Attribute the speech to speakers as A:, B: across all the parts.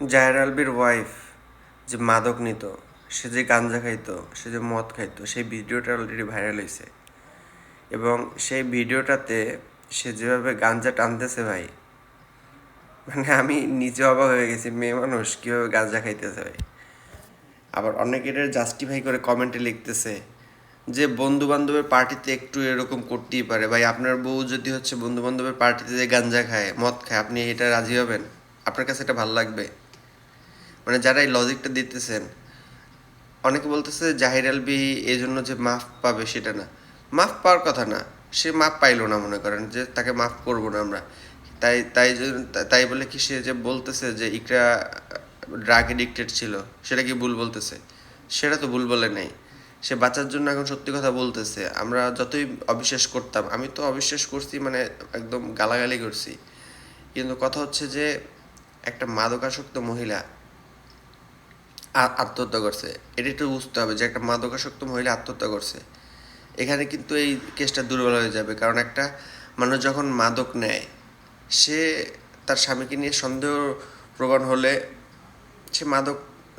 A: জাহের আলভির wife যে মাদক নিত, সে যে গাঞ্জা খাইতো, সে যে মদ খাইতো, সেই ভিডিওটা অলরেডি ভাইরাল হয়েছে। এবং সেই ভিডিওটাতে সে যেভাবে গাঞ্জা টানতেছে ভাই, মানে আমি নিজে অবাক হয়ে গেছি, মেয়ে মানুষ কীভাবে গাঞ্জা খাইতেছে ভাই। আবার অনেকে এটা জাস্টিফাই করে কমেন্টে লিখতেছে যে বন্ধু বান্ধবের পার্টিতে একটু এরকম করতেই পারে। ভাই, আপনার বউ যদি হচ্ছে বন্ধু বান্ধবের পার্টিতে যে গাঞ্জা খায়, মদ খায়, আপনি এটা রাজি হবেন? আপনার কাছে এটা ভালো লাগবে? মানে যারা এই লজিকটা দিতেছেন, অনেকে বলতেছে জাহির আলভি এই জন্য যে মাফ পাবে সেটা না, মাফ পাওয়ার কথা না। সে মাফ পাইলো না, মনে করেন যে তাকে মাফ করবো না আমরা, তাই তাই তাই বলে কি সে যে বলতেছে যে ইকরা ড্রাগ এডিক্টেড ছিল, সেটা কি ভুল বলতেছে? সেটা তো ভুল বলে নাই। সে বাঁচার জন্য এখন সত্যি কথা বলতেছে। আমরা যতই অবিশ্বাস করতাম, আমি তো অবিশ্বাস করছি, মানে একদম গালাগালি করছি। কিন্তু কথা হচ্ছে যে একটা মাদকাসক্ত মহিলা আত্মহত্যা করছে, এটা একটু বুঝতে হবে যে একটা মাদকাসক্ত মহিলা আত্মহত্যা করছে। এখানে কিন্তু এই কেসটা দুর্বল হয়ে যাবে, কারণ একটা মানুষ যখন মাদক নেয়, সে তার স্বামীকে নিয়ে সন্দেহ প্রবণ হলে, সে মাদক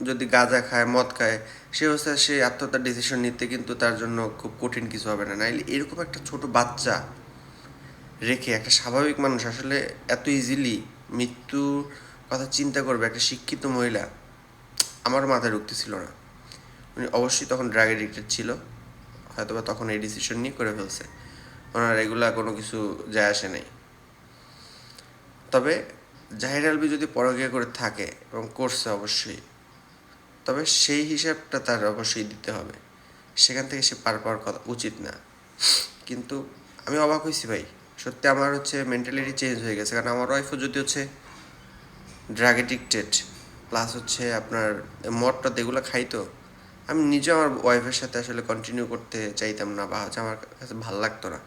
A: যদি গাঁজা খায়, মদ খায়, সে অবস্থায় সে আত্মহত্যার ডিসিশন নিতে কিন্তু তার জন্য খুব কঠিন কিছু হবে না। নাইলে এরকম একটা ছোট বাচ্চা রেখে একটা স্বাভাবিক মানুষ আসলে এত ইজিলি মৃত্যুর কথা চিন্তা করবে? একটা শিক্ষিত মহিলা, আমার মাথায় ঢুকতেছিল না। উনি অবশ্যই তখন ড্রাগ এডিক্টেড ছিল, হয়তোবা তখন এই ডিসিশন নিয়ে করে ফেলছে। ওনার এগুলা কোনো কিছু যায় আসে নাই। তবে জাহির আলভি যদি পরকীয়া করে থাকে, এবং করছে অবশ্যই, তবে সেই হিসাবটা তার অবশ্যই দিতে হবে। সেখান থেকে সে পার পাওয়ার কথা উচিত না। কিন্তু আমি অবাক হয়েছি ভাই, সত্যি আমার হচ্ছে মেন্টালিটি চেঞ্জ হয়ে গেছে। কারণ আমার ওয়াইফও যদি হচ্ছে ড্রাগ এডিক্টেড, প্লাস হচ্ছে আপনার মদটা এগুলো খাইতো, আমি নিজে আমার ওয়াইফের সাথে আসলে কন্টিনিউ করতে চাইতাম না, বা হচ্ছে আমার কাছে ভালো লাগতো না।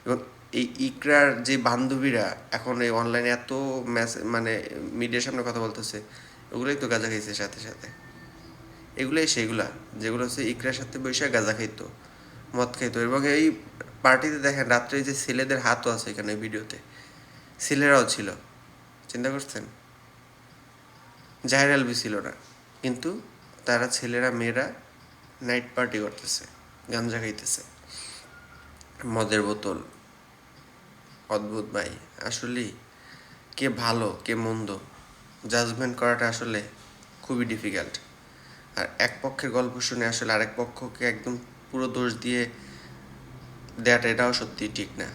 A: এবং এই ইকরার যে বান্ধবীরা এখন এই অনলাইনে এত মানে মিডিয়ার সামনে কথা বলতেছে, ওগুলোই তো গাঁজা খাইছে সাথে সাথে। এগুলোই সেগুলা যেগুলো হচ্ছে ইকরার সাথে বসে গাঁজা খাইতো, মদ খাইতো। এবং এই পার্টিতে দেখেন রাত্রে যে ছেলেদের হাতও আছে এখানে ভিডিওতে, ছেলেরাও ছিল। চিন্তা করছেন? জাহির আলভি ছিল না, কিন্তু তারা ছেলেরা মেয়েরা নাইট পার্টি করতেছে, গাঞ্জা খাইতেছে, মদের বোতল। অদ্ভুত ভাই। আসলেই কে ভালো কে মন্দ জাজমেন্ট করাটা আসলে খুবই ডিফিকাল্ট। আর এক পক্ষের গল্প শুনে আসলে আরেক পক্ষকে একদম পুরো দোষ দিয়ে দেওয়াটা, এটাও সত্যি ঠিক না।